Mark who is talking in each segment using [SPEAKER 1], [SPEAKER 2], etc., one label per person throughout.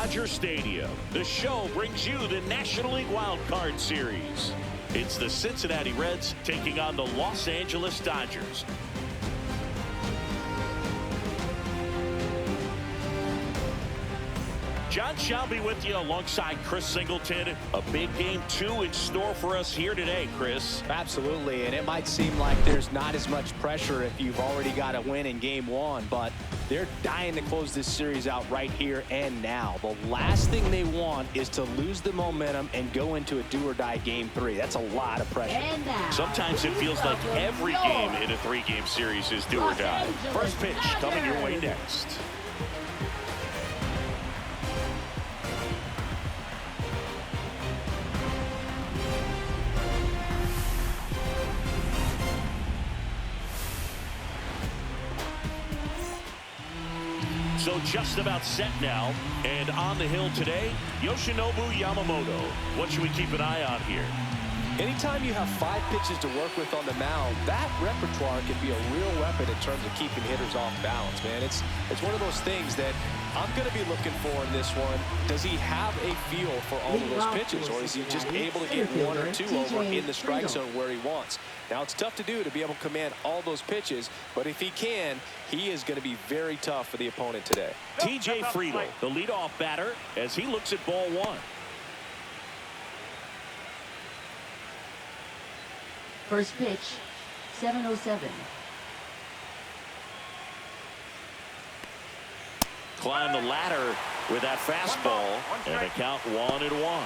[SPEAKER 1] Dodger Stadium, the show brings you the National League Wild Card Series. It's the Cincinnati Reds taking on the Los Angeles Dodgers. John Shelby with you alongside Chris Singleton. A big game 2 in store for us here today, Chris.
[SPEAKER 2] Absolutely, and it might seem like there's not as much pressure if you've already got a win in game 1, but they're dying to close this series out right here and now. The last thing they want is to lose the momentum and go into a do-or-die game 3. That's a lot of pressure.
[SPEAKER 1] Sometimes it feels like every game in a 3-game series is do-or-die. First pitch coming your way next. So just about set now, and on the hill today, Yoshinobu Yamamoto. What should we keep an eye on here?
[SPEAKER 2] Anytime you have 5 pitches to work with on the mound, that repertoire can be a real weapon in terms of keeping hitters off balance, man. It's one of those things that I'm going to be looking for in this one. Does he have a feel for all of those pitches, or is he just able to get 1 or 2 over in the strike zone where he wants? Now, it's tough to do to be able to command all those pitches, but if he can, he is going to be very tough for the opponent today.
[SPEAKER 1] TJ Friedl, the leadoff batter, as he looks at ball 1.
[SPEAKER 3] First pitch, 7:07.
[SPEAKER 1] Climb the ladder with that fastball, and a count 1-1.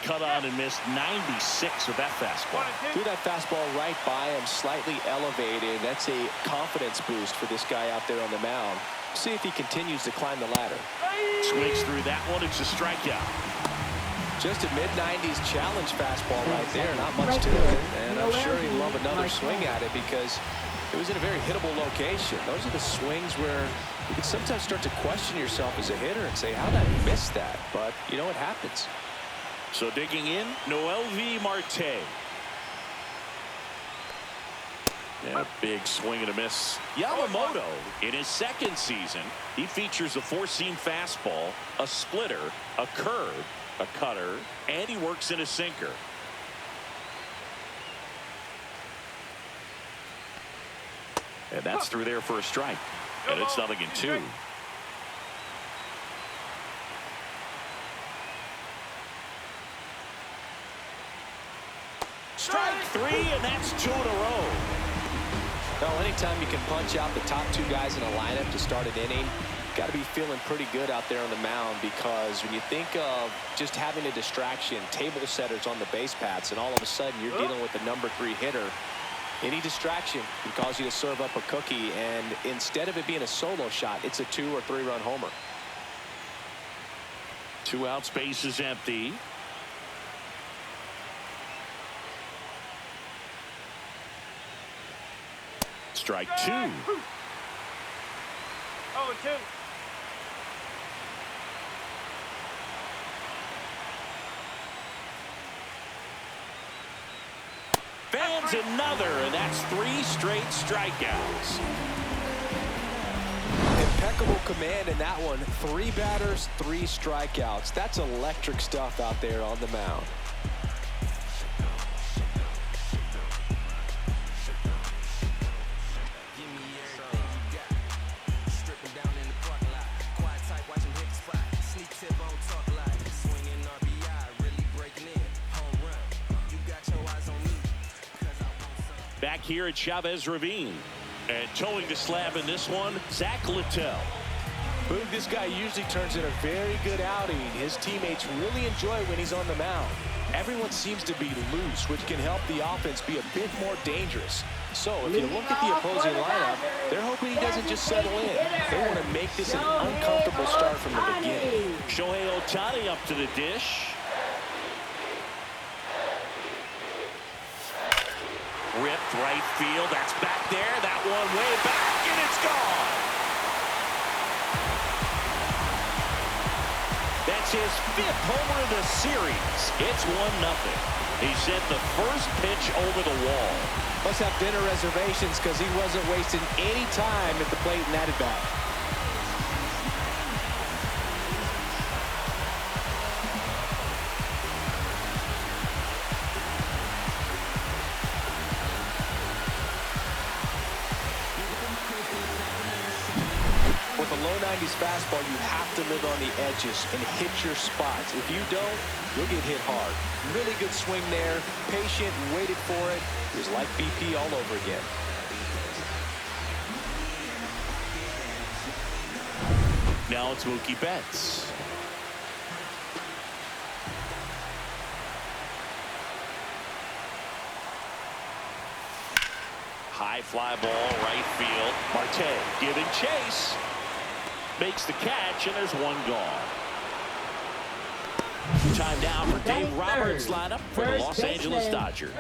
[SPEAKER 1] Cut on and missed 96 with that fastball.
[SPEAKER 2] Threw that fastball right by him, slightly elevated. That's a confidence boost for this guy out there on the mound. See if he continues to climb the ladder.
[SPEAKER 1] Swings through that one. It's a strikeout.
[SPEAKER 2] Just a mid-90s challenge fastball right there. Not much to it. And I'm sure he'd love another swing at it because it was in a very hittable location. Those are the swings where you can sometimes start to question yourself as a hitter and say, how did I miss that? But, you know, it happens.
[SPEAKER 1] So digging in, Noelvi Marte. And a big swing and a miss. Yamamoto, in his second season, he features a 4-seam fastball, a splitter, a curve, a cutter, and he works in a sinker. And that's through there for a strike. And it's 0-2. Strike 3, and that's 2 in a row.
[SPEAKER 2] Well, anytime you can punch out the top 2 guys in a lineup to start an inning, got to be feeling pretty good out there on the mound, because when you think of just having a distraction, table setters on the base paths, and all of a sudden you're dealing with the number 3 hitter, any distraction can cause you to serve up a cookie, and instead of it being a solo shot, it's a 2- or 3-run homer.
[SPEAKER 1] 2 outs, base is empty. Strike 2.
[SPEAKER 4] 0-2.
[SPEAKER 1] Fans another, and that's 3 straight strikeouts.
[SPEAKER 2] Impeccable command in that one. 3 batters, 3 strikeouts. That's electric stuff out there on the mound.
[SPEAKER 1] Back here at Chavez Ravine, and towing the slab in this one, Zach Littell.
[SPEAKER 2] Boog, this guy usually turns in a very good outing. His teammates really enjoy when he's on the mound. Everyone seems to be loose, which can help the offense be a bit more dangerous. So if you look at the opposing lineup, they're hoping he doesn't just settle in. They want to make this an uncomfortable start from the beginning.
[SPEAKER 1] Shohei Ohtani up to the dish. Ripped right field. That's back there. That one way back, and it's gone. That's his 5th homer of the series. It's 1-0. He sent the first pitch over the wall.
[SPEAKER 2] Must have dinner reservations because he wasn't wasting any time at the plate in that at bat. With a low 90s fastball, you have to live on the edges and hit your spots. If you don't, you'll get hit hard. Really good swing there. Patient, waited for it. It was like BP all over again.
[SPEAKER 1] Now it's Mookie Betts. High fly ball, right field. Marte giving chase. Makes the catch, and there's one gone. Time now for Dave Roberts' lineup for the Los Angeles Dodgers.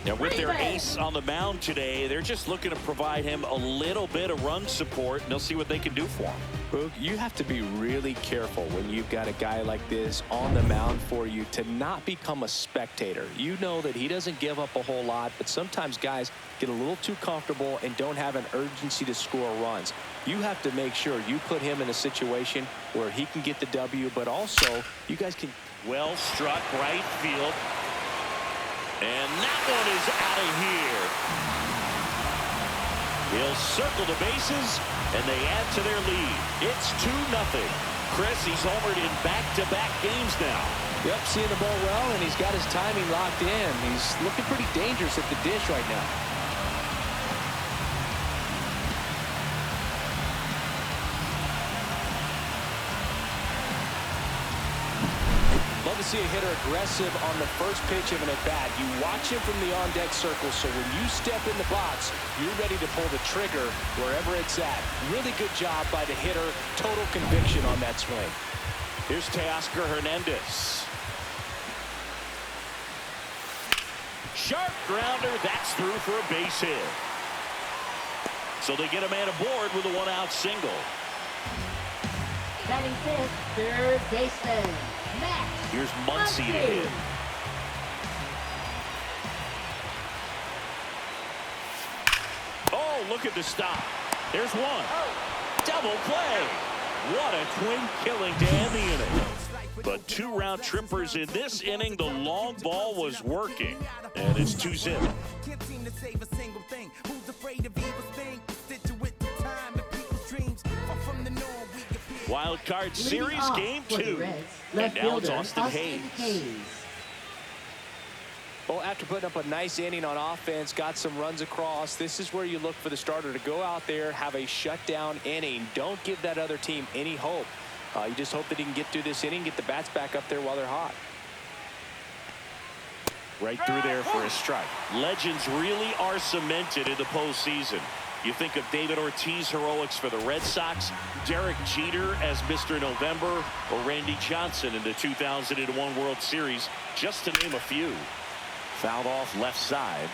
[SPEAKER 1] Now with their ace on the mound today, they're just looking to provide him a little bit of run support, and they'll see what they can do for him.
[SPEAKER 2] Boog, you have to be really careful when you've got a guy like this on the mound for you to not become a spectator. You know that he doesn't give up a whole lot, but sometimes guys get a little too comfortable and don't have an urgency to score runs. You have to make sure you put him in a situation where he can get the W, but also you guys can.
[SPEAKER 1] Well struck right field. And that one is out of here. He'll circle the bases, and they add to their lead. It's 2-0. Chris, he's homered in back-to-back games now.
[SPEAKER 2] Yep, seeing the ball well, and he's got his timing locked in. He's looking pretty dangerous at the dish right now. Love to see a hitter aggressive on the first pitch of an at-bat. You watch him from the on-deck circle, so when you step in the box, you're ready to pull the trigger wherever it's at. Really good job by the hitter. Total conviction on that swing.
[SPEAKER 1] Here's Teoscar Hernandez. Sharp grounder. That's through for a base hit. So they get a man aboard with a one-out single.
[SPEAKER 3] Batting fifth, third baseman, Max.
[SPEAKER 1] Here's Muncy to hit. Oh, look at the stop. There's one. Double play. What a twin killing to end the inning. But 2 round trippers in this inning. The long ball was working. And it's 2-0. Wild card series game 2. And now it's Austin Hayes.
[SPEAKER 2] Well, after putting up a nice inning on offense, got some runs across, this is where you look for the starter to go out there, have a shutdown inning. Don't give that other team any hope. You just hope that he can get through this inning, get the bats back up there while they're hot.
[SPEAKER 1] Right through there for a strike. Legends really are cemented in the postseason. You think of David Ortiz heroics for the Red Sox, Derek Jeter as Mr. November, or Randy Johnson in the 2001 World Series, just to name a few. Fouled off left side.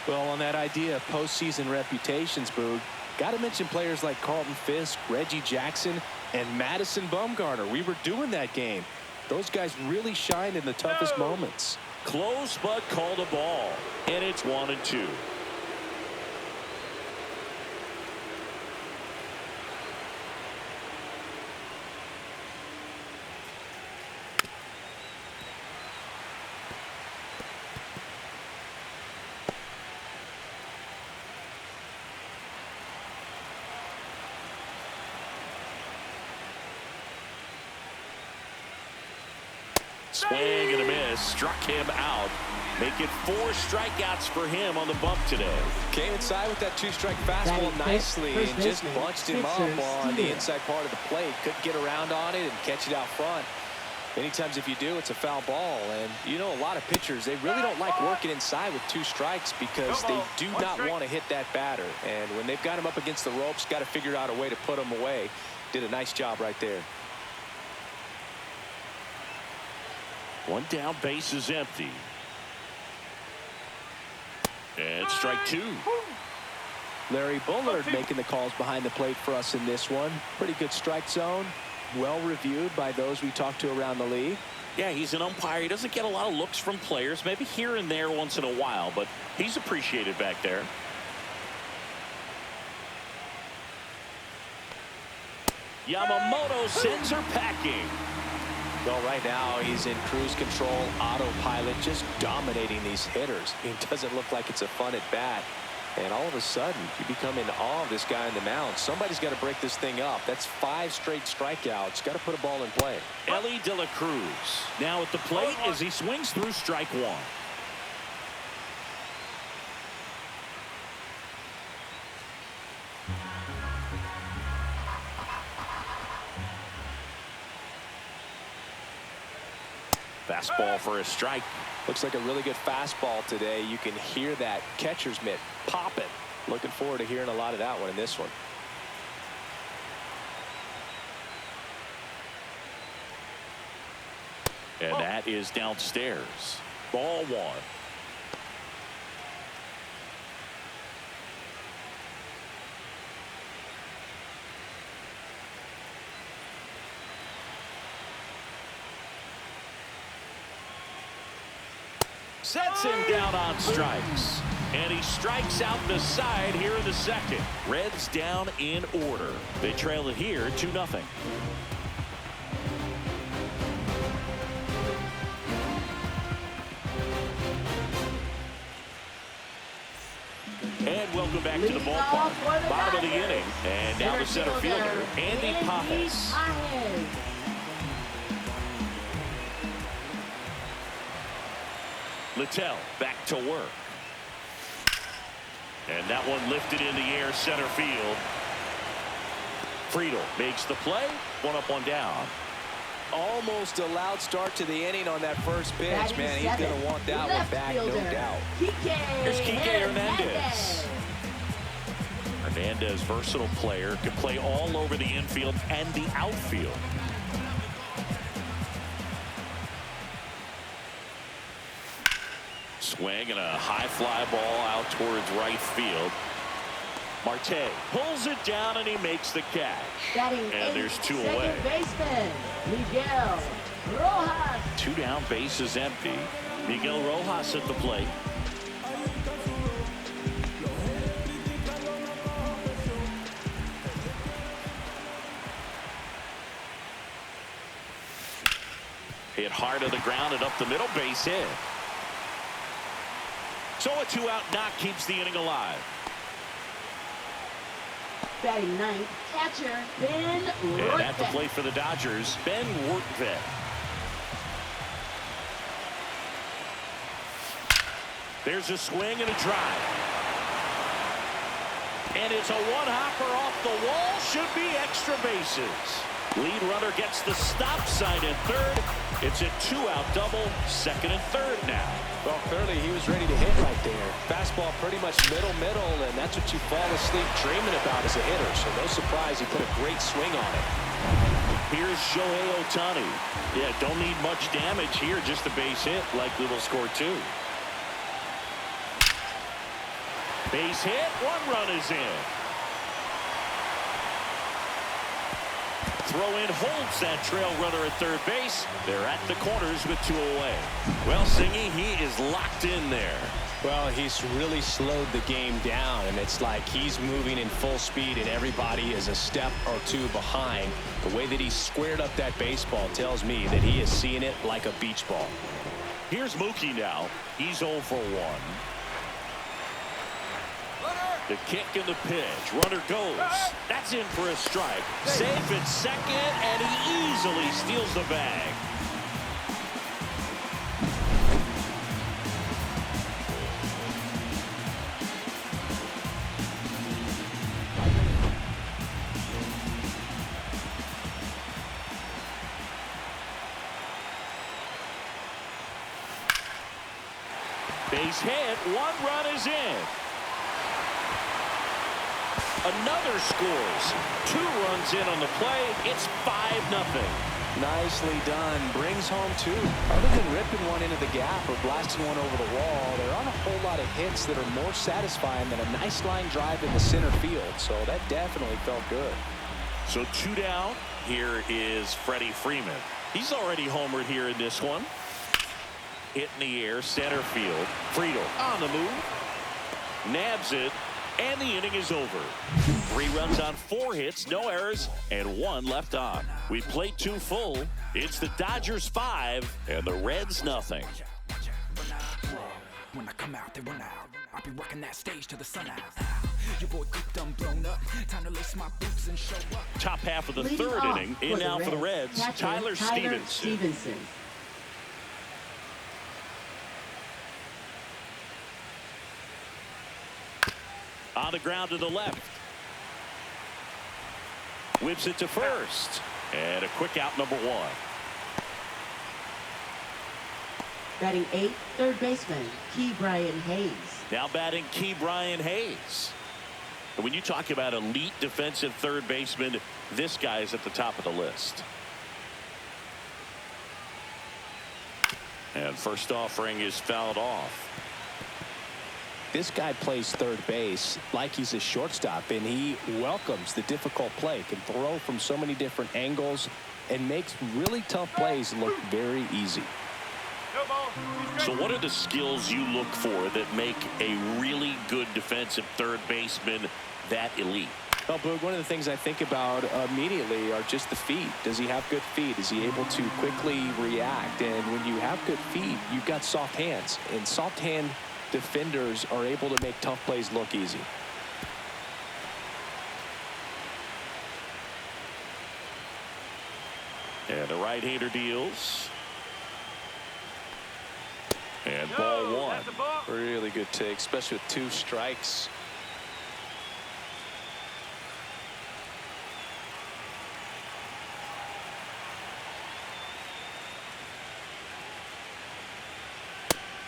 [SPEAKER 2] Well, on that idea of postseason reputations, Boog, got to mention players like Carlton Fisk, Reggie Jackson, and Madison Bumgarner. We were doing that game. Those guys really shined in the toughest moments.
[SPEAKER 1] Close, but called a ball. And it's 1-2. Swing and a miss. Struck him out. Make it 4 strikeouts for him on the bump today.
[SPEAKER 2] Came inside with that 2-strike fastball nicely and just bunched him up on the inside part of the plate. Couldn't get around on it and catch it out front. Many times if you do, it's a foul ball. And you know, a lot of pitchers, they really don't like working inside with 2 strikes because they do not want to hit that batter. And when they've got him up against the ropes, got to figure out a way to put him away. Did a nice job right there.
[SPEAKER 1] One down, base is empty. And strike 2.
[SPEAKER 2] Larry Bullard making the calls behind the plate for us in this one. Pretty good strike zone. Well reviewed by those we talked to around the league.
[SPEAKER 1] Yeah, he's an umpire. He doesn't get a lot of looks from players, maybe here and there once in a while, but he's appreciated back there. Yamamoto sends her packing.
[SPEAKER 2] Well, right now he's in cruise control, autopilot, just dominating these hitters. It doesn't look like it's a fun at bat. And all of a sudden, you become in awe of this guy in the mound. Somebody's got to break this thing up. That's 5 straight strikeouts. Got to put a ball in play.
[SPEAKER 1] Ellie De La Cruz now at the plate as he swings through strike 1. Fastball for a strike.
[SPEAKER 2] Looks like a really good fastball today. You can hear that catcher's mitt popping. Looking forward to hearing a lot of that one in this one.
[SPEAKER 1] And that is downstairs. Ball 1. Sets him down on strikes. And he strikes out the side here in the second. Reds down in order. They trail it here 2-0. And welcome back to the ballpark. Bottom of the inning. And now the center fielder, Andy Pajes. Littell back to work. And that one lifted in the air center field. Friedel makes the play. 1 up, 1 down.
[SPEAKER 2] Almost a loud start to the inning on that first pitch, man. He's going to want that one back, no doubt.
[SPEAKER 1] Here's Kike Hernandez. Hernandez, versatile player, can play all over the infield and the outfield. Swing and a high fly ball out towards right field. Marte pulls it down and he makes the catch. And there's 2 away.
[SPEAKER 3] Baseman, Miguel Rojas.
[SPEAKER 1] 2 down, bases empty. Miguel Rojas at the plate. Hit hard to the ground and up the middle, base hit. So a 2-out knock keeps the inning alive.
[SPEAKER 3] Batting ninth, catcher Ben
[SPEAKER 1] And at the
[SPEAKER 3] Rortvedt.
[SPEAKER 1] plate for the Dodgers, Ben Rortvedt. There's a swing and a drive. And it's a one-hopper off the wall. Should be extra bases. Lead runner gets the stop sign at third. It's a 2-out double, second and third now.
[SPEAKER 2] Well, clearly he was ready to hit right there. Fastball pretty much middle, and that's what you fall asleep dreaming about as a hitter. So no surprise he put a great swing on it.
[SPEAKER 1] Here's Shohei Ohtani. Yeah, don't need much damage here, just a base hit. Likely will score 2. Base hit, 1 run is in. Throw in holds that trail runner at third base. They're at the corners with 2 away. Well, Singy, he is locked in there.
[SPEAKER 2] Well, he's really slowed the game down, and it's like he's moving in full speed and everybody is a step or 2 behind. The way that he squared up that baseball tells me that he is seeing it like a beach ball.
[SPEAKER 1] Here's Mookie now. He's 0 for 1. The kick and the pitch. Runner goes. That's in for a strike. Safe at second, and he easily steals the bag. Base hit. 1 run is in. Another scores. 2 runs in on the play. It's 5-0.
[SPEAKER 2] Nicely done. Brings home 2. Other than ripping one into the gap or blasting one over the wall, there aren't a whole lot of hits that are more satisfying than a nice line drive in the center field. So that definitely felt good.
[SPEAKER 1] So 2 down. Here is Freddie Freeman. He's already homered here in this one. Hit in the air, center field. Friedel on the move. Nabs it, and the inning is over. 3 runs on 4 hits, no errors, and 1 left on. We played 2 full. It's the Dodgers 5 and the Reds nothing.
[SPEAKER 4] When I come out, they run out. I'll be working that stage till the sun out. Your boy cooked, done blown up. Time to lace my boots and show up.
[SPEAKER 1] Top half of the
[SPEAKER 3] Leading
[SPEAKER 1] 3rd
[SPEAKER 3] off
[SPEAKER 1] inning. In now for the Reds,
[SPEAKER 3] catcher,
[SPEAKER 1] Tyler Stevenson. On the ground to the left. Whips it to first. And a quick out, number 1.
[SPEAKER 3] Batting 8th, third baseman, Brian Hayes.
[SPEAKER 1] Now batting Brian Hayes. And when you talk about elite defensive third baseman, this guy is at the top of the list. And first offering is fouled off.
[SPEAKER 2] This guy plays third base like he's a shortstop, and he welcomes the difficult play, can throw from so many different angles, and makes really tough plays look very easy.
[SPEAKER 1] So what are the skills you look for that make a really good defensive third baseman that elite?
[SPEAKER 2] Well, Boog, one of the things I think about immediately are just the feet. Does he have good feet? Is he able to quickly react? And when you have good feet, you've got soft hands. And soft hand defenders are able to make tough plays look easy.
[SPEAKER 1] And the right-hander deals. And ball 1.
[SPEAKER 2] Really good take, especially with 2 strikes.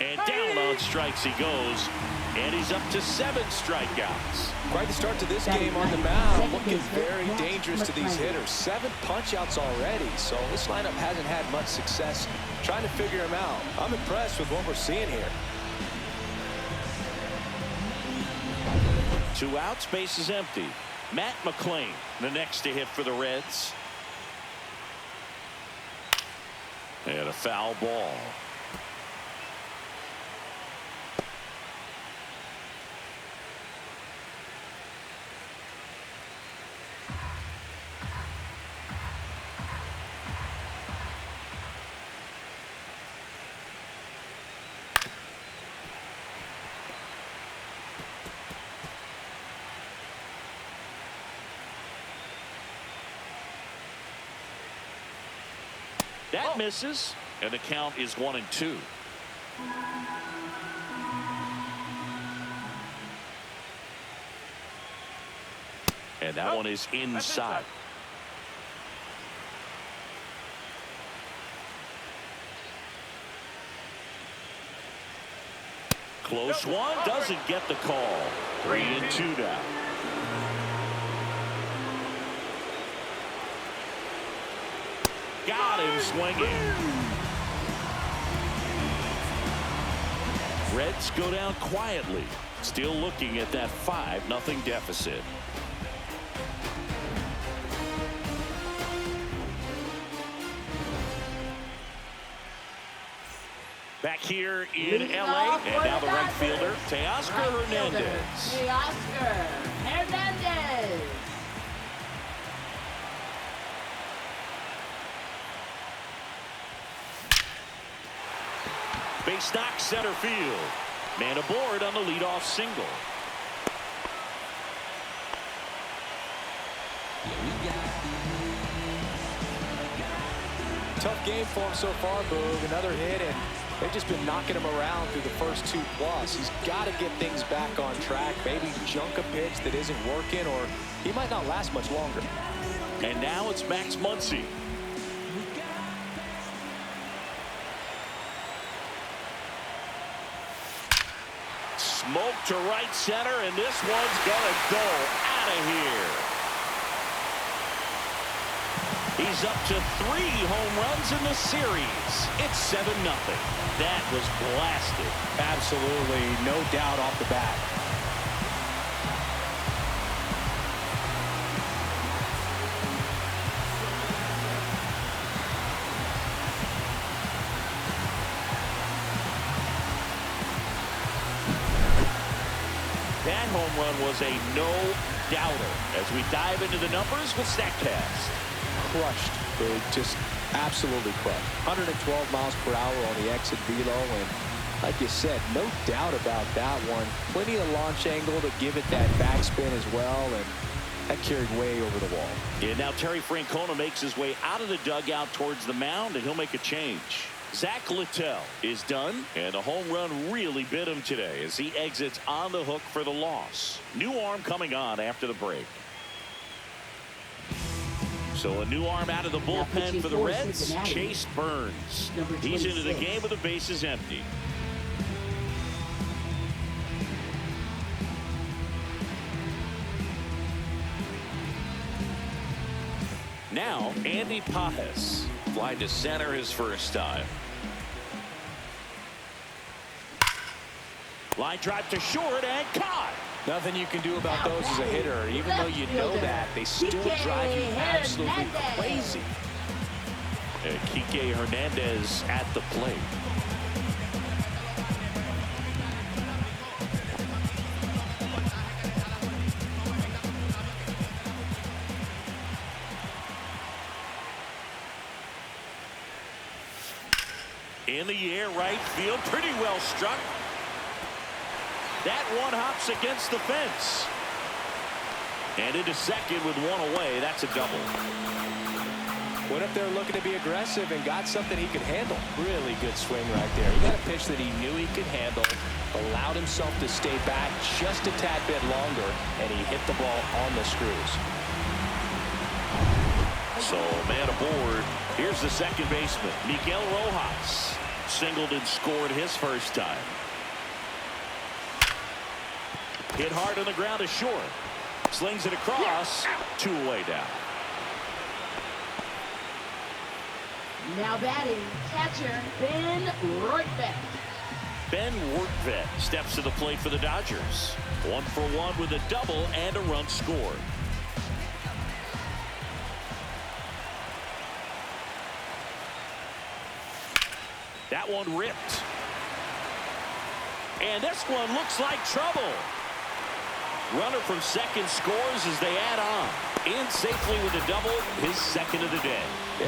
[SPEAKER 1] And down on strikes he goes. And he's up to 7 strikeouts.
[SPEAKER 2] Quite the start to this game on the mound. Looking very dangerous to these hitters. 7 punch-outs already. So this lineup hasn't had much success trying to figure him out. I'm impressed with what we're seeing here.
[SPEAKER 1] 2 outs, base is empty. Matt McClain, the next to hit for the Reds. And a foul ball. That misses, and the count is 1-2. And that one is inside. Close one, doesn't get the call. 3-2 now. Got him swinging. Reds go down quietly. Still looking at that 5-0 deficit. Back here in LA, and now the right fielder, Teoscar Hernandez.
[SPEAKER 3] Teoscar Hernandez.
[SPEAKER 1] Base knock, center field. Man aboard on the leadoff single.
[SPEAKER 2] Tough game for him so far, Boog. Another hit, and they've just been knocking him around through the first 2+. He's got to get things back on track. Maybe junk a pitch that isn't working, or he might not last much longer.
[SPEAKER 1] And now it's Max Muncy. Smoke to right center, and this one's gonna go out of here. He's up to 3 home runs in the series. It's 7-0. That was blasted.
[SPEAKER 2] Absolutely, no doubt off the bat.
[SPEAKER 1] home run was a no-doubter. As we dive into the numbers with StatCast.
[SPEAKER 2] Crushed. They just absolutely crushed. 112 miles per hour on the exit velo, and like you said, no doubt about that one. Plenty of launch angle to give it that backspin as well, and that carried way over the wall.
[SPEAKER 1] And now Terry Francona makes his way out of the dugout towards the mound, and he'll make a change. Zach Littell is done, and the home run really bit him today as he exits on the hook for the loss. New arm coming on after the break. So a new arm out of the bullpen for the Reds,
[SPEAKER 3] Cincinnati.
[SPEAKER 1] Chase Burns.
[SPEAKER 3] Number
[SPEAKER 1] He's into the
[SPEAKER 3] 26.
[SPEAKER 1] game with the bases empty. Now, Andy Pajes flying to center his first time. Line drive to short and caught.
[SPEAKER 2] Nothing you can do about those as a hitter. Even though you know that, they still drive you absolutely crazy.
[SPEAKER 1] Kike Hernandez at the plate. In the air, right field, pretty well struck. That one hops against the fence. And into second with one away. That's a double.
[SPEAKER 2] Went up there looking to be aggressive and got something he could handle. Really good swing right there. He got a pitch that he knew he could handle, allowed himself to stay back just a tad bit longer, and he hit the ball on the screws.
[SPEAKER 1] So, man aboard. Here's the second baseman, Miguel Rojas. Singled and scored his first time. Hit hard on the ground to short. Slings it across. 2 away down.
[SPEAKER 3] Now batting, catcher Ben Rortvedt.
[SPEAKER 1] Ben Rortvedt steps to the plate for the Dodgers. 1 for 1 with a double and a run scored. That one ripped. And this one looks like trouble. Runner from second scores as they add on. In safely with a double, his second of the day.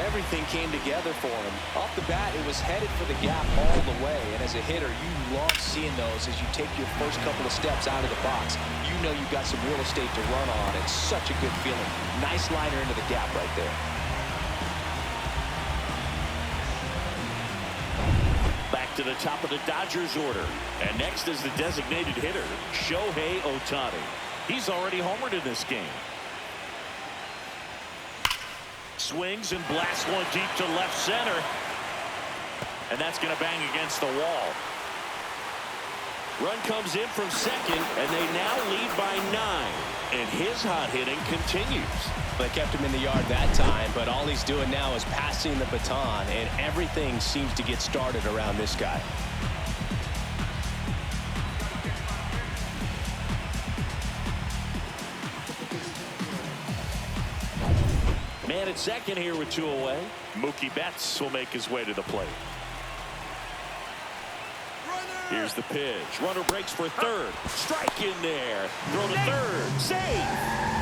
[SPEAKER 2] Everything came together for him. Off the bat, it was headed for the gap all the way. And as a hitter, you love seeing those as you take your first couple of steps out of the box. You know you've got some real estate to run on. It's such a good feeling. Nice liner into the gap right there.
[SPEAKER 1] Back to the top of the Dodgers order. And next is the designated hitter, Shohei Ohtani. He's already homered in this game. Swings and blasts one deep to left center. And that's going to bang against the wall. Run comes in from second, and they now lead by 9. And his hot hitting continues.
[SPEAKER 2] They kept him in the yard that time, but all he's doing now is passing the baton, and everything seems to get started around this guy.
[SPEAKER 1] Man at second here with 2 away. Mookie Betts will make his way to the plate. Here's the pitch. Runner breaks for third. Strike in there. Throw to third. Save.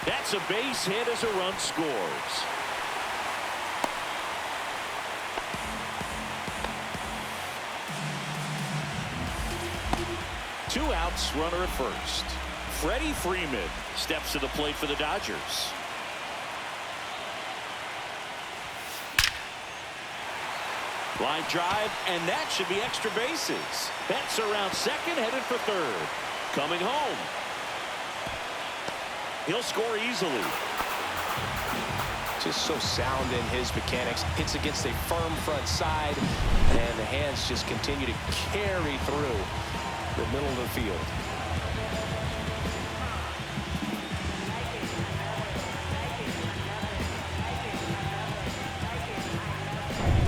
[SPEAKER 1] That's a base hit as a run scores. Two outs, runner at first. Freddie Freeman steps to the plate for the Dodgers. Line drive, and that should be extra bases. Betts around second, headed for third. Coming home. He'll score easily.
[SPEAKER 2] Just so sound in his mechanics. Hits against a firm front side, and the hands just continue to carry through the middle of the field.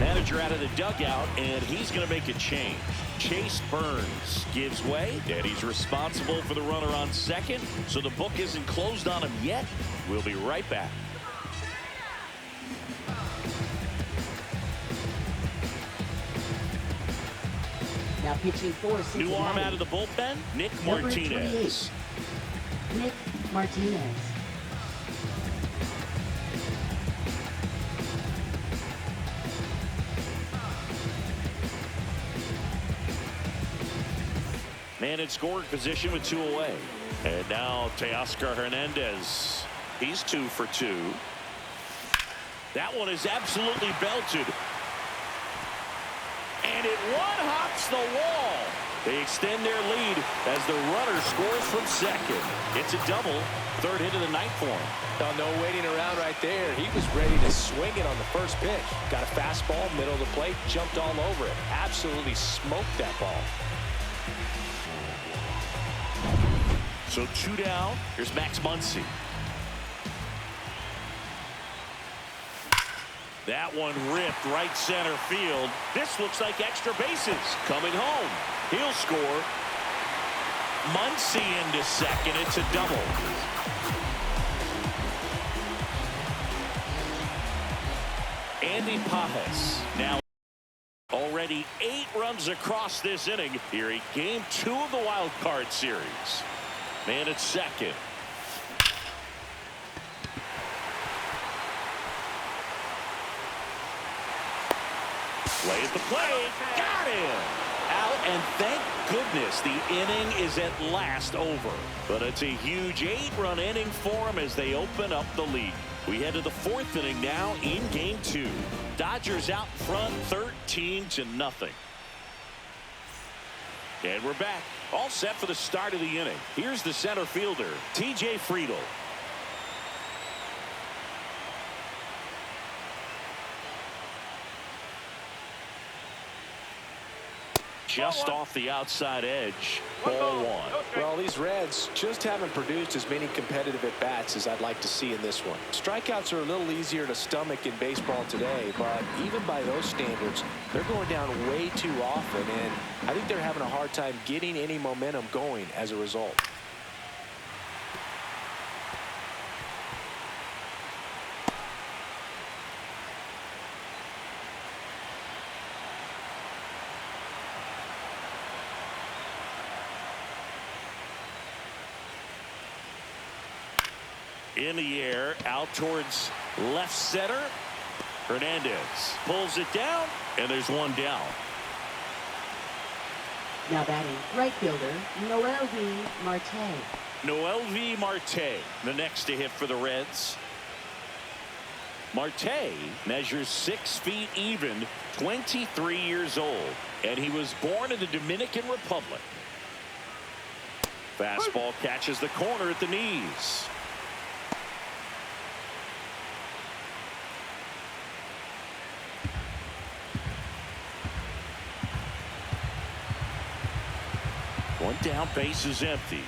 [SPEAKER 1] And a manager out of the dugout, and he's going to make a change. Chase Burns gives way, and he's responsible for the runner on second, so the book isn't closed on him yet. We'll be right back.
[SPEAKER 3] Now pitching for Cincinnati.
[SPEAKER 1] New arm out of the bullpen, Nick
[SPEAKER 3] Number
[SPEAKER 1] Martinez.
[SPEAKER 3] 28, Nick Martinez.
[SPEAKER 1] Man in scoring position with 2 away. And now Teoscar Hernandez. He's 2 for 2. That one is absolutely belted. And it one-hops the wall. They extend their lead as the runner scores from second. It's a double. 3rd hit of the night for him.
[SPEAKER 2] No waiting around right there. He was ready to swing it on the first pitch. Got a fastball, middle of the plate, jumped all over it. Absolutely smoked that ball.
[SPEAKER 1] So 2 down. Here's Max Muncy. That one ripped right center field. This looks like extra bases. Coming home. He'll score. Muncy into second. It's a double. Andy Pajes now already 8 runs across this inning here in game 2 of the wild card series. Man at second. Plays the play. Got him. Out, and thank goodness the inning is at last over. But it's a huge 8-run inning for them as they open up the lead. We head to the 4th inning now in game 2. Dodgers out front 13-0. And we're back. All set for the start of the inning. Here's the center fielder, T.J. Friedl. Just off the outside edge. Ball 1.
[SPEAKER 2] Well, these Reds just haven't produced as many competitive at-bats as I'd like to see in this one. Strikeouts are a little easier to stomach in baseball today, but even by those standards, they're going down way too often, and I think they're having a hard time getting any momentum going as a result.
[SPEAKER 1] In the air, out towards left center. Hernandez pulls it down, and there's 1 down.
[SPEAKER 3] Now batting right fielder, Noelvi Marte.
[SPEAKER 1] Noelvi Marte, the next to hit for the Reds. Marte measures 6 feet even, 23 years old, and he was born in the Dominican Republic. Fastball catches the corner at the knees. One down, base is empty.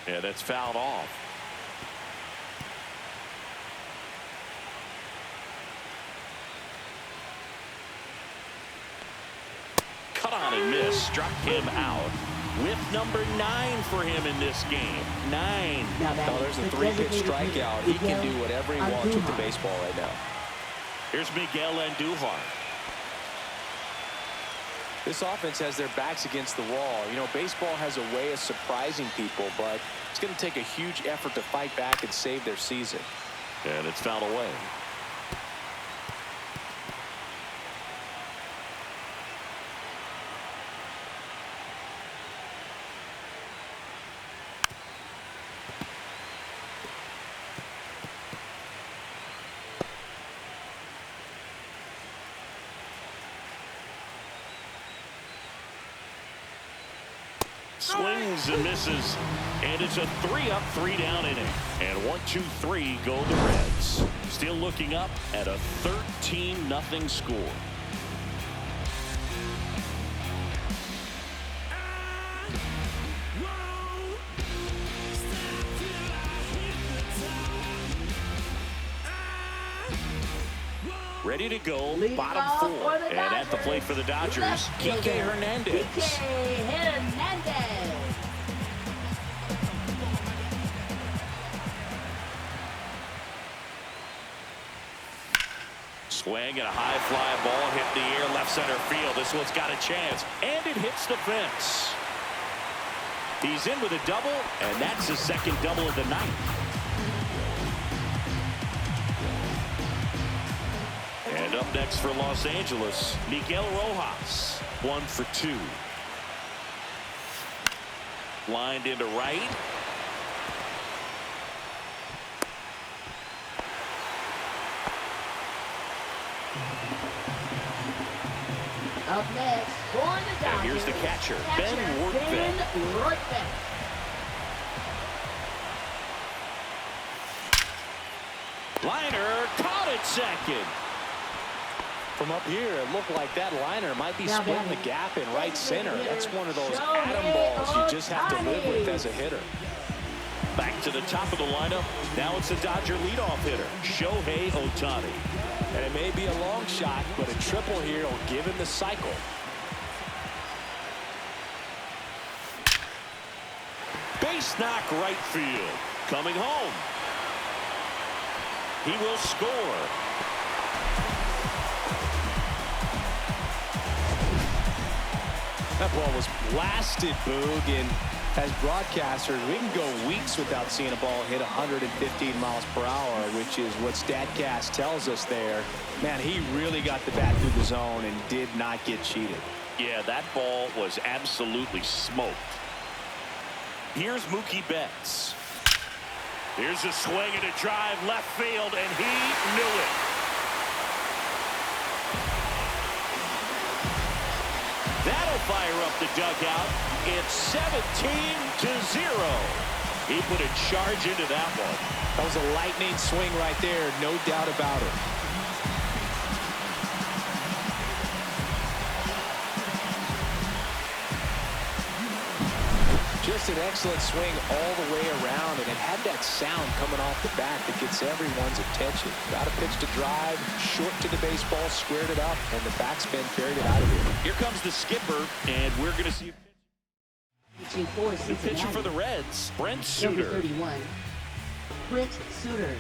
[SPEAKER 1] Yeah, that's fouled off. Cut on and miss, struck him out. Whip number 9 for him in this game. 9.
[SPEAKER 2] Now there's a 3-pitch strikeout. He can do whatever he wants with the baseball right now.
[SPEAKER 1] Here's Miguel Andujar.
[SPEAKER 2] This offense has their backs against the wall. You know, baseball has a way of surprising people, but it's going to take a huge effort to fight back and save their season.
[SPEAKER 1] And it's fouled away. Swings and misses, and it's a 3-up, 3-down inning. And 1-2-3 go the Reds. Still looking up at a 13-0 score. Ready to go,
[SPEAKER 3] Leading
[SPEAKER 1] bottom
[SPEAKER 3] off
[SPEAKER 1] 4.
[SPEAKER 3] for the
[SPEAKER 1] And at the
[SPEAKER 3] Dodgers,
[SPEAKER 1] plate for the Dodgers,
[SPEAKER 3] left
[SPEAKER 1] Kike
[SPEAKER 3] fielder,
[SPEAKER 1] Hernandez.
[SPEAKER 3] Kike Hernandez.
[SPEAKER 1] Swing and a high fly ball hit the air left center field. This one's got a chance, and it hits the fence. He's in with a double, and that's his second double of the night. And up next for Los Angeles, Miguel Rojas, 1 for 2. Lined into right.
[SPEAKER 3] Up next for the Dodgers.
[SPEAKER 1] And here's the catcher, Ben Workman. Liner caught at second.
[SPEAKER 2] From up here, it looked like that liner might be splitting the gap in right center. That's one of those atom balls you just have to live with as a hitter.
[SPEAKER 1] Back to the top of the lineup. Now it's the Dodger leadoff hitter, Shohei Ohtani.
[SPEAKER 2] And it may be a long shot, but a triple here will give him the cycle.
[SPEAKER 1] Base knock right field. Coming home. He will score.
[SPEAKER 2] That ball was blasted, Boog, and as broadcasters, we can go weeks without seeing a ball hit 115 miles per hour, which is what StatCast tells us there. Man, he really got the bat through the zone and did not get cheated.
[SPEAKER 1] Yeah, that ball was absolutely smoked. Here's Mookie Betts. Here's a swing and a drive left field, and he knew it. That'll fire up the dugout. It's 17-0. He put a charge into that one.
[SPEAKER 2] That was a lightning swing right there, no doubt about it. Just an excellent swing all the way around, and it had that sound coming off the bat that gets everyone's attention. Got a pitch to drive, short to the baseball, squared it up, and the backspin carried it out of here.
[SPEAKER 1] Here comes the skipper, and we're going to see
[SPEAKER 3] The
[SPEAKER 1] pitcher for the Reds, Brent
[SPEAKER 3] Number
[SPEAKER 1] Suter.
[SPEAKER 3] 31, Brent Suter.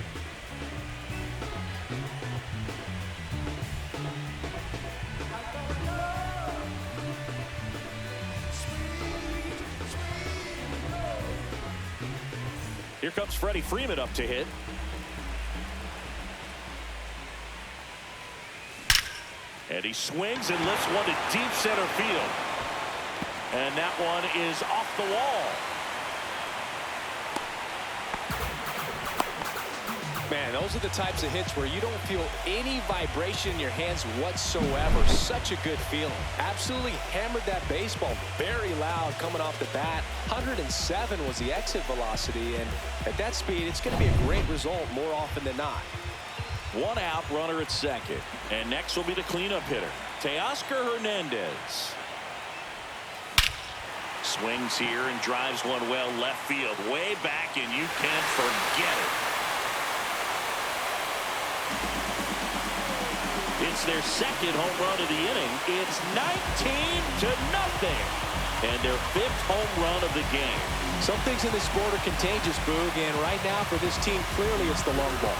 [SPEAKER 1] Here comes Freddie Freeman up to hit. And he swings and lifts one to deep center field. And that one is off the wall.
[SPEAKER 2] Man, those are the types of hits where you don't feel any vibration in your hands whatsoever. Such a good feeling. Absolutely hammered that baseball very loud coming off the bat. 107 was the exit velocity, and at that speed, it's going to be a great result more often than not.
[SPEAKER 1] One out, runner at second. And next will be the cleanup hitter, Teoscar Hernandez. Swings here and drives one well left field, way back, and you can't forget it. It's their second home run of the inning. It's 19-0. And their 5th home run of the game.
[SPEAKER 2] Some things in this sport are contagious, Boog, and right now for this team, clearly it's the long ball.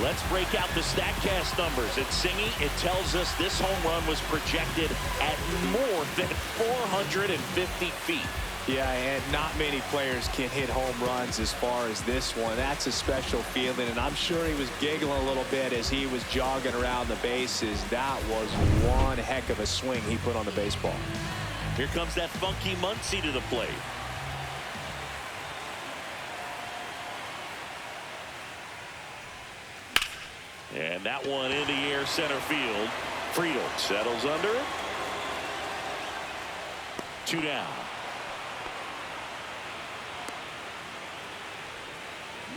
[SPEAKER 1] Let's break out the StatCast numbers. It's Singy. It tells us this home run was projected at more than 450 feet.
[SPEAKER 2] Yeah, and not many players can hit home runs as far as this one. That's a special feeling, and I'm sure he was giggling a little bit as he was jogging around the bases. That was one heck of a swing he put on the baseball.
[SPEAKER 1] Here comes that funky Muncy to the plate. And that one in the air center field. Friedel settles under it. 2 down.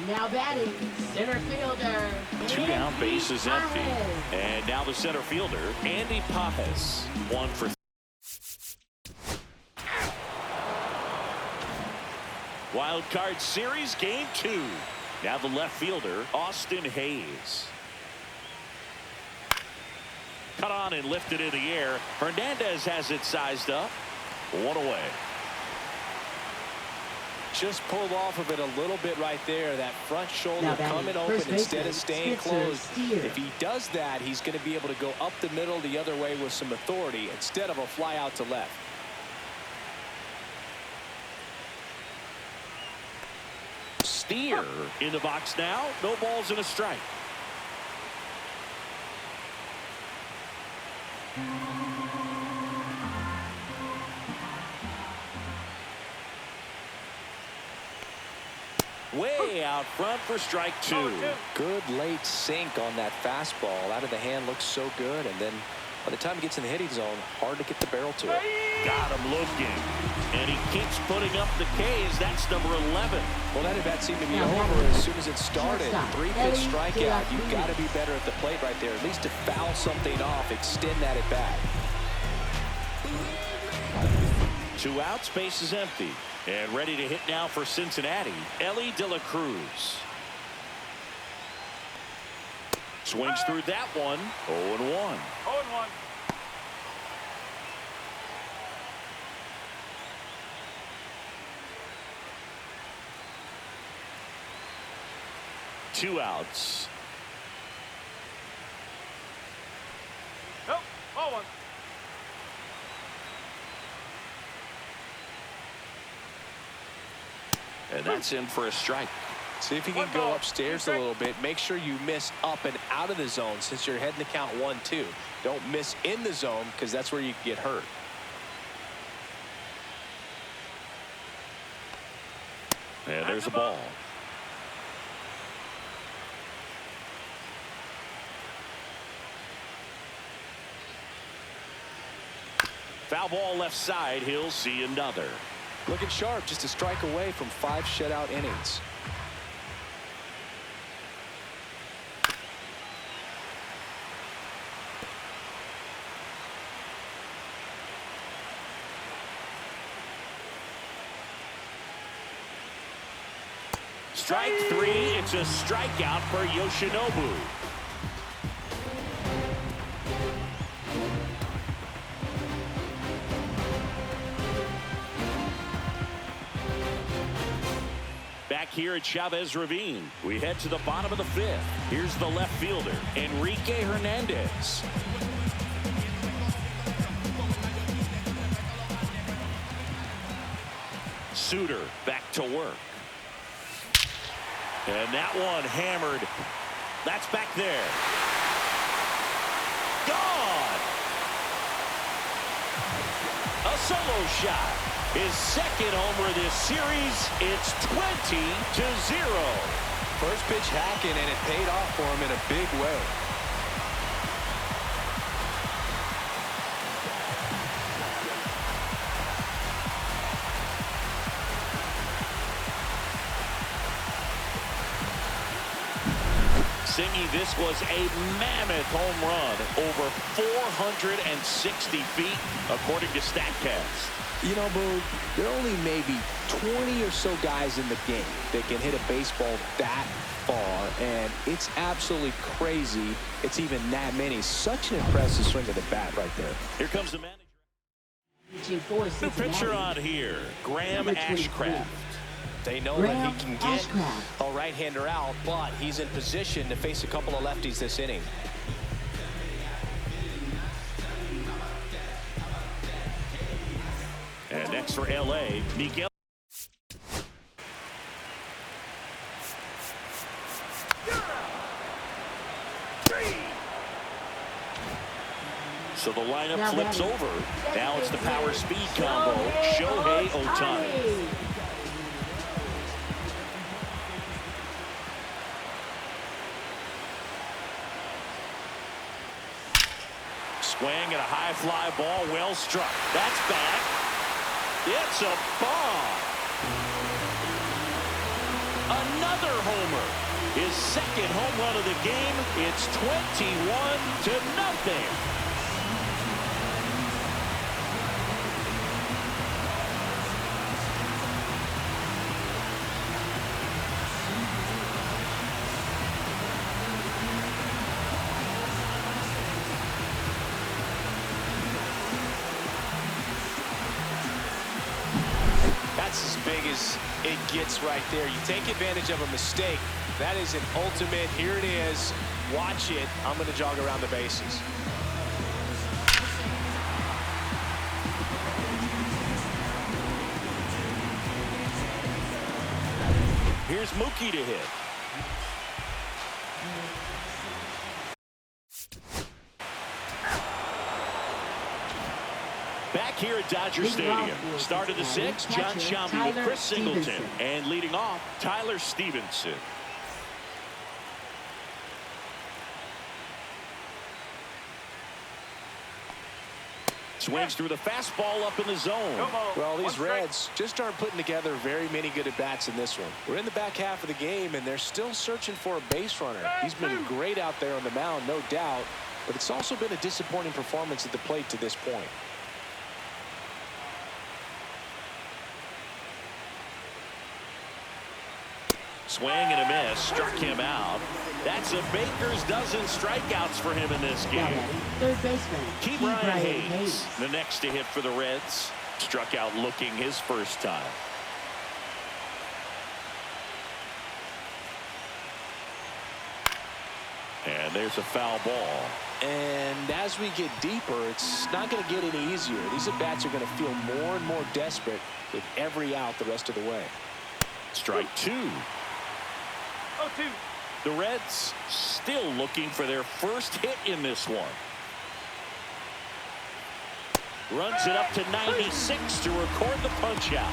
[SPEAKER 3] Now batting, center fielder.
[SPEAKER 1] Two down,
[SPEAKER 3] Andy
[SPEAKER 1] base is empty.
[SPEAKER 3] Paez.
[SPEAKER 1] And now the center fielder, Andy Paez. 1 for. Wild card series, game 2. Now the left fielder, Austin Hayes. Cut on and lifted in the air. Hernandez has it sized up. 1 away.
[SPEAKER 2] Just pulled off of it a little bit right there. That front shoulder
[SPEAKER 3] Now batting,
[SPEAKER 2] coming open
[SPEAKER 3] first
[SPEAKER 2] instead
[SPEAKER 3] baseman,
[SPEAKER 2] of staying
[SPEAKER 3] Spencer
[SPEAKER 2] closed.
[SPEAKER 3] Steer.
[SPEAKER 2] If he does that, he's going to be able to go up the middle the other way with some authority instead of a fly out to left.
[SPEAKER 1] Steer in the box now. No balls and a strike. Way out front for strike 2.
[SPEAKER 2] Good late sink on that fastball. Out of the hand, looks so good. And then by the time he gets in the hitting zone, hard to get the barrel to it.
[SPEAKER 1] Got him looking. And he keeps putting up the K's. That's number 11.
[SPEAKER 2] Well, that at bat seemed to be
[SPEAKER 3] Now
[SPEAKER 2] over
[SPEAKER 3] batting,
[SPEAKER 2] as soon as it started.
[SPEAKER 3] shortstop,
[SPEAKER 2] 3-pitch
[SPEAKER 3] Ellie
[SPEAKER 2] strikeout.
[SPEAKER 3] De La
[SPEAKER 2] You've got to
[SPEAKER 3] Cruz.
[SPEAKER 2] be better at the plate right there. At least to foul something off, extend that at bat.
[SPEAKER 1] 2 outs, base is empty. And ready to hit now for Cincinnati, Ellie De La Cruz. Swings through that one. 0-1.
[SPEAKER 5] 0-1.
[SPEAKER 1] 2 outs.
[SPEAKER 5] Nope. 0-1.
[SPEAKER 1] And that's in for a strike.
[SPEAKER 2] See if you can
[SPEAKER 5] One
[SPEAKER 2] go
[SPEAKER 5] ball,
[SPEAKER 2] upstairs a
[SPEAKER 5] strike.
[SPEAKER 2] little bit. Make sure you miss up and out of the zone since you're heading to count 1-2. Don't miss in the zone because that's where you get hurt.
[SPEAKER 1] And there's a ball. Foul ball left side. He'll see another.
[SPEAKER 2] Looking sharp, just a strike away from 5 shutout innings.
[SPEAKER 1] Strike 3. It's a strikeout for Yoshinobu. Back here at Chavez Ravine, we head to the bottom of the 5th. Here's the left fielder, Enrique Hernandez. Suter back to work. And that one hammered. That's back there. Gone. A solo shot. His second homer this series. It's 20-0.
[SPEAKER 2] First pitch hacking, and it paid off for him in a big way.
[SPEAKER 1] Singy, this was a mammoth home run, over 460 feet, according to StatCast.
[SPEAKER 2] You know, Boo, there are only maybe 20 or so guys in the game that can hit a baseball that far, and it's absolutely crazy it's even that many. Such an impressive swing of the bat right there.
[SPEAKER 1] Here comes the manager.
[SPEAKER 3] Reaching for
[SPEAKER 1] New
[SPEAKER 3] Cincinnati.
[SPEAKER 1] pitcher on here, Graham
[SPEAKER 3] Number 23.
[SPEAKER 1] Ashcraft.
[SPEAKER 2] They know
[SPEAKER 3] Graham
[SPEAKER 2] that he can get
[SPEAKER 3] Ashcraft.
[SPEAKER 2] a right-hander out, but he's in position to face a couple of lefties this inning.
[SPEAKER 1] And next for L.A., Miguel. So the lineup
[SPEAKER 3] Now
[SPEAKER 1] flips
[SPEAKER 3] batting.
[SPEAKER 1] over. Now it's the power speed combo. Shohei Ohtani. Swing and a high fly ball, well struck. That's back. It's a bomb. Another homer. of the game. It's 21-0.
[SPEAKER 2] That's as big as it gets right there. You take advantage of a mistake. That is an ultimate. Here it is. Watch it. I'm going to jog around the bases.
[SPEAKER 1] Here's Mookie to hit. Back here at Dodger Stadium. Start of the sixth, John Sciambi with Chris Singleton. And leading off, Tyler Stevenson. Swings through the fastball up in the zone.
[SPEAKER 2] Well, these Reds just aren't putting together very many good at-bats in this one. We're in the back half of the game, and they're still searching for a base runner. He's been great out there on the mound, no doubt, but it's also been a disappointing performance at the plate to this point.
[SPEAKER 1] Swing and a miss. Struck him out. That's a baker's dozen strikeouts for him in this game.
[SPEAKER 3] Third baseman.
[SPEAKER 1] Brian Hayes, the next to hit for the Reds. Struck out looking his first time. And there's a foul ball.
[SPEAKER 2] And as we get deeper, it's not going to get any easier. These at-bats are going to feel more and more desperate with every out the rest of the way.
[SPEAKER 1] Strike two.
[SPEAKER 5] 0-2.
[SPEAKER 1] The Reds still looking for their first hit in this one. Runs it up to 96 to record the punch out.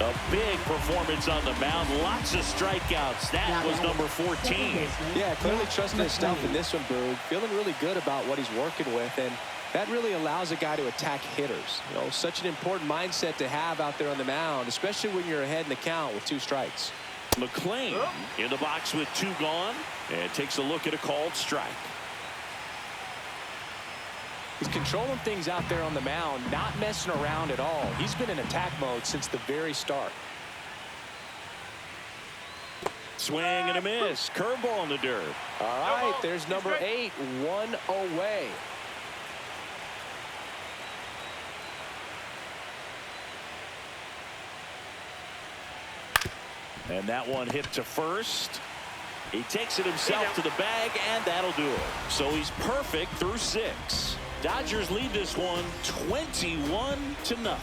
[SPEAKER 1] A big performance on the mound. Lots of strikeouts. That was number 14.
[SPEAKER 2] Yeah, clearly trusting his stuff in this one, Boog. Feeling really good about what he's working with, and that really allows a guy to attack hitters. You know, such an important mindset to have out there on the mound, especially when you're ahead in the count with 2 strikes.
[SPEAKER 1] McLean in the box with 2 gone and takes a look at a called strike.
[SPEAKER 2] He's controlling things out there on the mound, not messing around at all. He's been in attack mode since the very start.
[SPEAKER 1] Swing and a miss. Curveball in the dirt.
[SPEAKER 2] All right, there's number 8, 1 away.
[SPEAKER 1] And that one hit to first. He takes it himself to the bag, and that'll do it. So he's perfect through 6. Dodgers lead this one 21-0.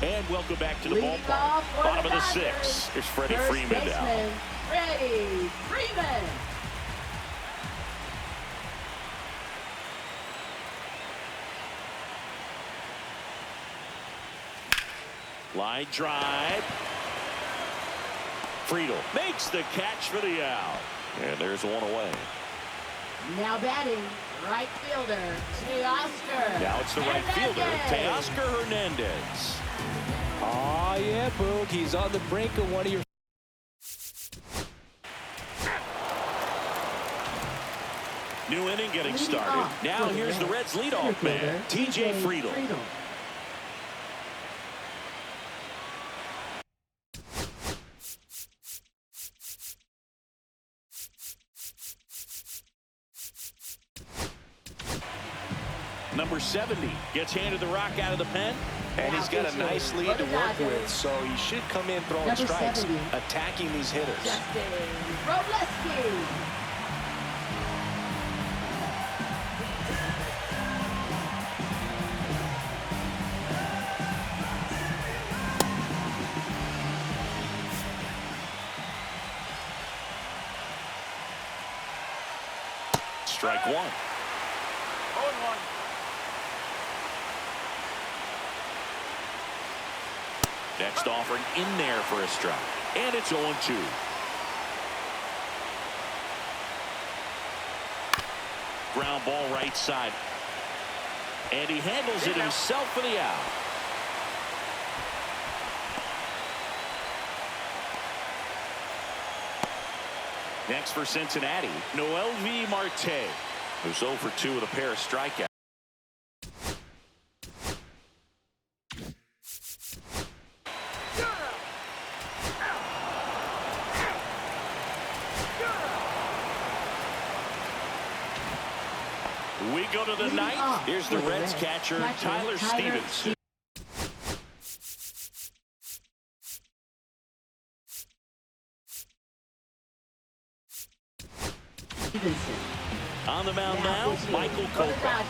[SPEAKER 1] And welcome back to the ballpark. Bottom of the 6th. Here's Freddie Freeman down.
[SPEAKER 3] Freddie Freeman.
[SPEAKER 1] Line drive. Friedel makes the catch for the out. And there's one away.
[SPEAKER 3] Now batting, right fielder, Teoscar.
[SPEAKER 1] Now it's the right fielder, Teoscar Hernandez.
[SPEAKER 2] Oh, yeah, Boog. He's on the brink of one of your...
[SPEAKER 1] New inning getting started. Now here's the Reds' leadoff man, TJ Friedel. Number 70 gets handed the rock out of the pen.
[SPEAKER 2] And he's got a nice lead to work with, so he should come in throwing strikes, attacking these hitters.
[SPEAKER 3] Justin Robleski.
[SPEAKER 1] Strike 1.
[SPEAKER 5] 0-1.
[SPEAKER 1] Next offering in there for a strike. And it's 0-2. Ground ball right side. And he handles it himself for the out. Next for Cincinnati, MLB Marte, who's 0 for 2 with a pair of strikeouts. We go to the ninth. Here's the Reds catcher, Tyler Stevenson. On the mound now, Michael Kopech.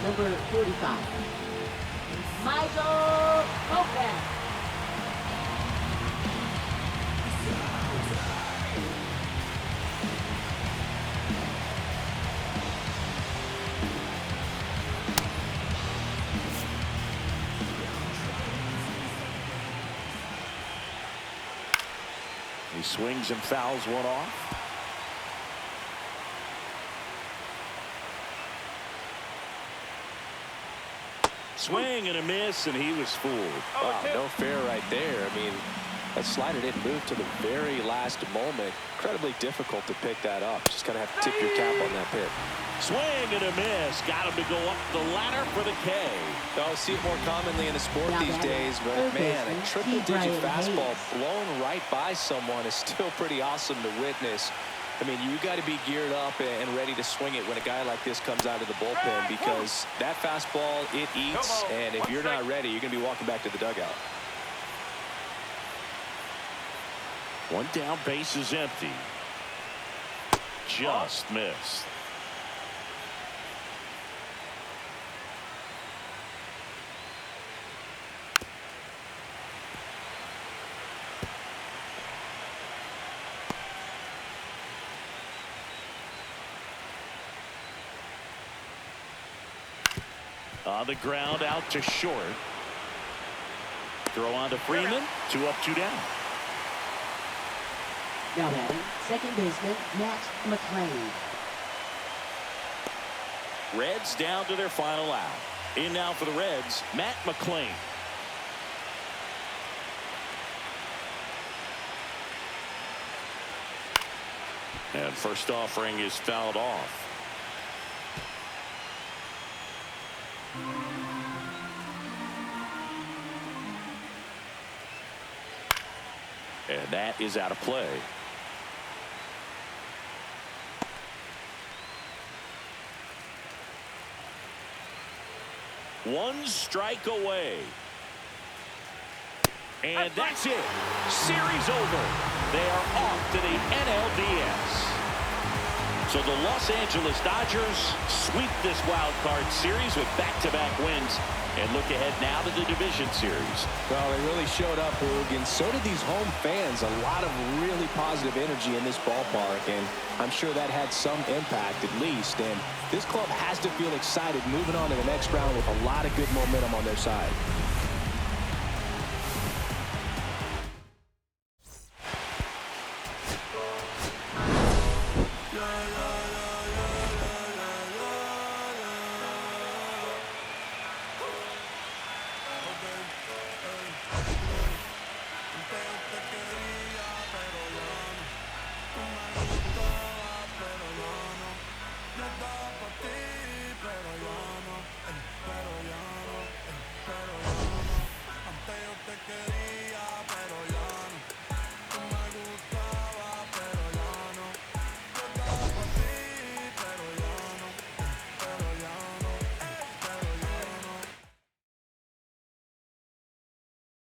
[SPEAKER 3] Number 45. Michael Kopech.
[SPEAKER 1] He swings and fouls one off. Swing and a miss, and he was fooled.
[SPEAKER 2] Wow, no fair right there. I mean, that slider didn't move to the very last moment. Incredibly difficult to pick that up. Just kind of have to tip your cap on that pitch.
[SPEAKER 1] Swing and a miss. Got him to go up the ladder for the K.
[SPEAKER 2] I'll see it more commonly in the sport these days, but man, a triple-digit fastball blown right by someone is still pretty awesome to witness. I mean, you got to be geared up and ready to swing it when a guy like this comes out of the bullpen, because that fastball, it eats, and if you're not ready, you're going to be walking back to the dugout.
[SPEAKER 1] One down, base is empty. Just missed. On the ground, out to short. Throw on to Freeman. 2 up, 2 down.
[SPEAKER 3] Now batting, second baseman Matt McLean.
[SPEAKER 1] Reds down to their final out. In now for the Reds, Matt McLean. And first offering is fouled off. And that is out of play. One strike away. And that's it. Series over. They are off to the NLDS. So the Los Angeles Dodgers sweep this wild card series with back-to-back wins and look ahead now to the division series.
[SPEAKER 2] Well, they really showed up, Boog, and so did these home fans. A lot of really positive energy in this ballpark, and I'm sure that had some impact at least. And this club has to feel excited moving on to the next round with a lot of good momentum on their side.